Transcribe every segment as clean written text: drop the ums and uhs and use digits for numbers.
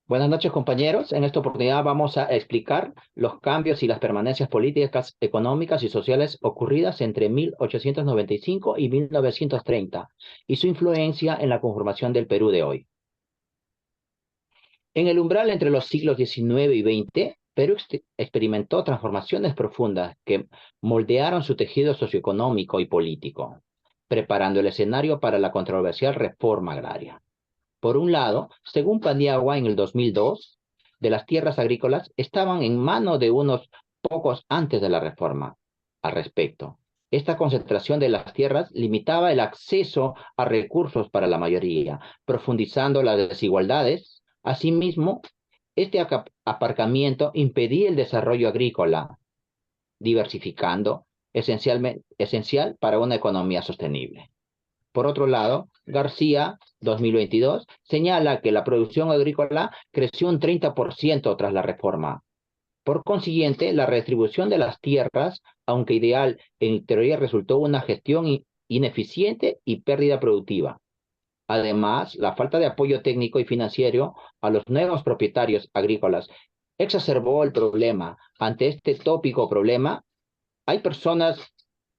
Buenas noches, compañeros. En esta oportunidad vamos a explicar los cambios y las permanencias políticas, económicas y sociales ocurridas entre 1895 y 1930 y su influencia en la conformación del Perú de hoy. En el umbral entre los siglos XIX y XX, Perú experimentó transformaciones profundas que moldearon su tejido socioeconómico y político, preparando el escenario para la controversial reforma agraria. Por un lado, según Paniagua en el 2002, de las tierras agrícolas estaban en manos de unos pocos antes de la reforma. Al respecto, esta concentración de las tierras limitaba el acceso a recursos para la mayoría, profundizando las desigualdades. Asimismo, este aparcamiento impedía el desarrollo agrícola, diversificando, esencial para una economía sostenible. Por otro lado, García, 2022, señala que la producción agrícola creció un 30% tras la reforma. Por consiguiente, la redistribución de las tierras, aunque ideal, en teoría resultó una gestión ineficiente y pérdida productiva. Además, la falta de apoyo técnico y financiero a los nuevos propietarios agrícolas exacerbó el problema. Ante este tópico problema, hay personas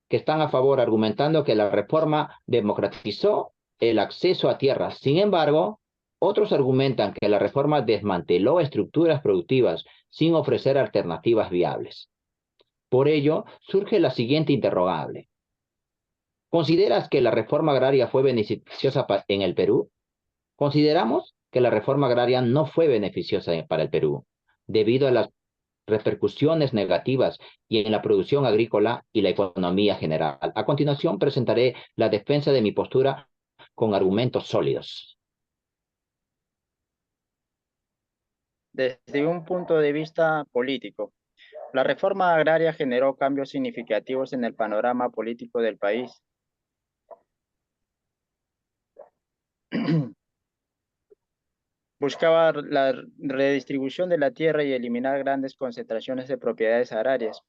que están a favor argumentando que la reforma democratizó el acceso a tierras. Sin embargo, otros argumentan que la reforma desmanteló estructuras productivas sin ofrecer alternativas viables. Por ello, surge la siguiente interrogable. ¿Consideras que la reforma agraria fue beneficiosa en el Perú? Consideramos que la reforma agraria no fue beneficiosa para el Perú, debido a las repercusiones negativas y en la producción agrícola y la economía general. A continuación, presentaré la defensa de mi postura con argumentos sólidos. Desde un punto de vista político, la reforma agraria generó cambios significativos en el panorama político del país. Buscaba la redistribución de la tierra y eliminar grandes concentraciones de propiedades agrarias.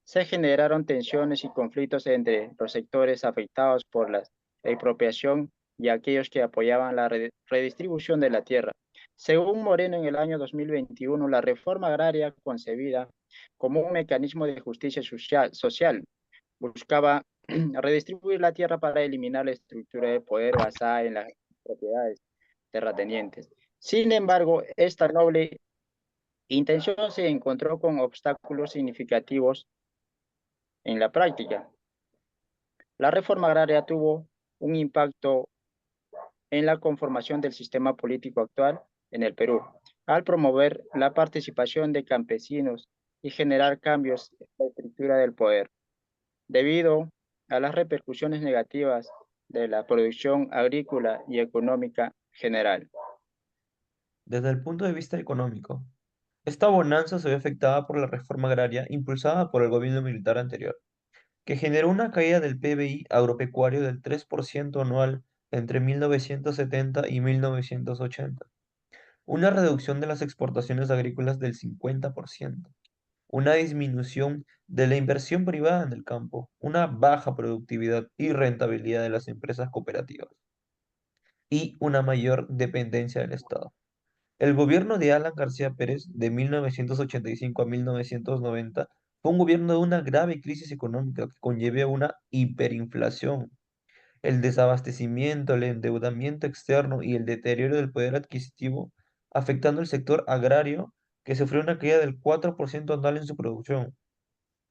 Se generaron tensiones y conflictos entre los sectores afectados por la expropiación y aquellos que apoyaban la redistribución de la tierra. Según Moreno, en el año 2021, la reforma agraria concebida como un mecanismo de justicia social buscaba redistribuir la tierra para eliminar la estructura de poder basada en las propiedades terratenientes. Sin embargo, esta noble intención se encontró con obstáculos significativos en la práctica. La reforma agraria tuvo un impacto en la conformación del sistema político actual en el Perú, al promover la participación de campesinos y generar cambios en la estructura del poder, debido a las repercusiones negativas de la producción agrícola y económica general. Desde el punto de vista económico, esta bonanza se ve afectada por la reforma agraria impulsada por el gobierno militar anterior, que generó una caída del PBI agropecuario del 3% anual entre 1970 y 1980, una reducción de las exportaciones agrícolas del 50%, una disminución de la inversión privada en el campo, una baja productividad y rentabilidad de las empresas cooperativas y una mayor dependencia del Estado. El gobierno de Alan García Pérez de 1985 a 1990 fue un gobierno de una grave crisis económica que conllevó a una hiperinflación, el desabastecimiento, el endeudamiento externo y el deterioro del poder adquisitivo, afectando el sector agrario que sufrió una caída del 4% anual en su producción,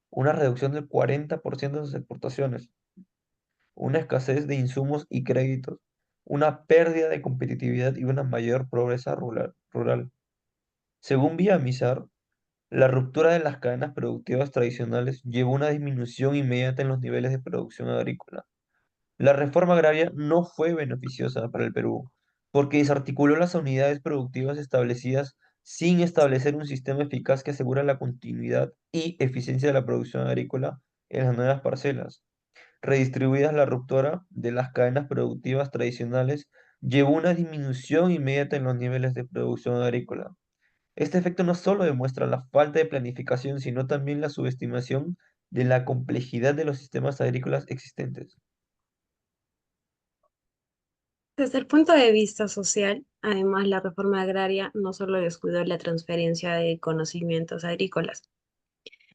una reducción del 40% en sus exportaciones, una escasez de insumos y créditos, una pérdida de competitividad y una mayor pobreza rural. Según Villamizar, la ruptura de las cadenas productivas tradicionales llevó a una disminución inmediata en los niveles de producción agrícola. La reforma agraria no fue beneficiosa para el Perú, porque desarticuló las unidades productivas establecidas sin establecer un sistema eficaz que asegura la continuidad y eficiencia de la producción agrícola en las nuevas parcelas. Redistribuidas, la ruptura de las cadenas productivas tradicionales llevó a una disminución inmediata en los niveles de producción agrícola. Este efecto no solo demuestra la falta de planificación, sino también la subestimación de la complejidad de los sistemas agrícolas existentes. Desde el punto de vista social, además, la reforma agraria no solo descuidó la transferencia de conocimientos agrícolas,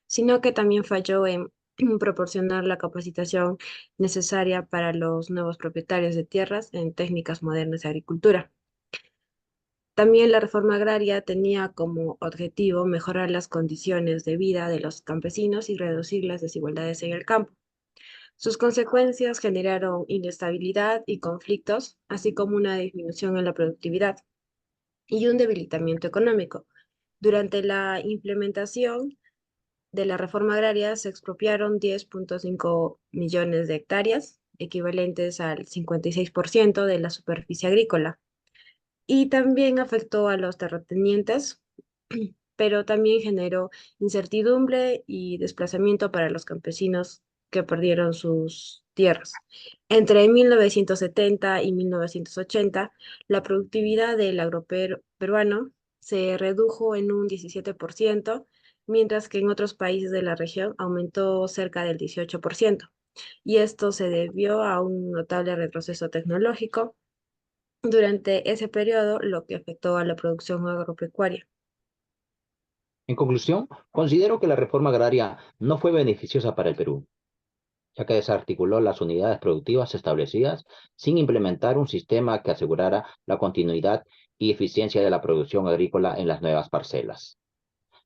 sino que también falló en proporcionar la capacitación necesaria para los nuevos propietarios de tierras en técnicas modernas de agricultura. También la reforma agraria tenía como objetivo mejorar las condiciones de vida de los campesinos y reducir las desigualdades en el campo. Sus consecuencias generaron inestabilidad y conflictos, así como una disminución en la productividad y un debilitamiento económico. Durante la implementación de la reforma agraria se expropiaron 10,5 millones de hectáreas, equivalentes al 56% de la superficie agrícola, y también afectó a los terratenientes, pero también generó incertidumbre y desplazamiento para los campesinos que perdieron sus tierras. Entre 1970 y 1980, la productividad del agroperuano se redujo en un 17%, mientras que en otros países de la región aumentó cerca del 18%. Y esto se debió a un notable retroceso tecnológico durante ese periodo, lo que afectó a la producción agropecuaria. En conclusión, considero que la reforma agraria no fue beneficiosa para el Perú, ya que desarticuló las unidades productivas establecidas sin implementar un sistema que asegurara la continuidad y eficiencia de la producción agrícola en las nuevas parcelas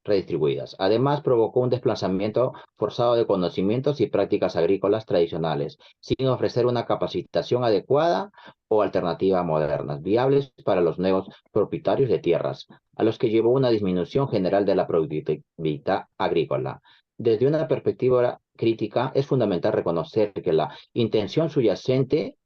redistribuidas. Además, provocó un desplazamiento forzado de conocimientos y prácticas agrícolas tradicionales, sin ofrecer una capacitación adecuada o alternativas modernas, viables para los nuevos propietarios de tierras, a los que llevó una disminución general de la productividad agrícola. Desde una perspectiva crítica, es fundamental reconocer que la intención subyacente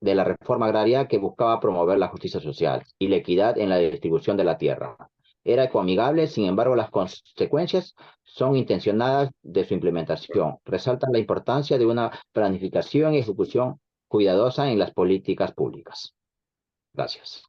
de la reforma agraria que buscaba promover la justicia social y la equidad en la distribución de la tierra. Era ecoamigable, sin embargo, las consecuencias son intencionadas de su implementación. Resaltan la importancia de una planificación y ejecución cuidadosa en las políticas públicas. Gracias.